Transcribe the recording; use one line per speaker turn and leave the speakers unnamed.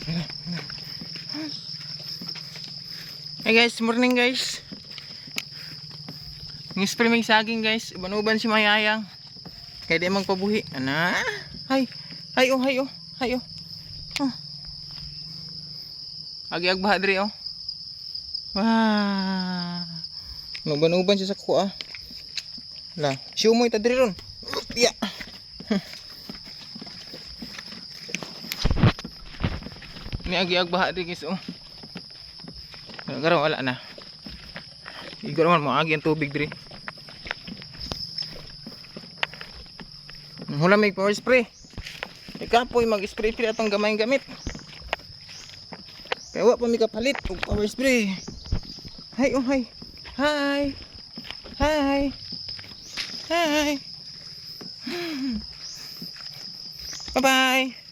Hey guys, morning guys. Ng-spray mig saging guys. Uban-uban si Mayayang. Kaya di magpabuhi. Ana. Hay. Hay oh, hay oh. Hay oh. Oh. Agi-ag baha diri oh. Wah. Uban-uban siya sa kuha. La, siumoy ta diri ron. Ya. Ni agi-ag baha diri guys oh. Garo wala na. Igor man mo agi ang tubig diri. Hula may power spray. Ikapoy mag-spray pila atong gamay gamit. Kaya wa pa mi kapalit og power spray. Hay oh hay. Hi. Hi. Hi. Bye bye.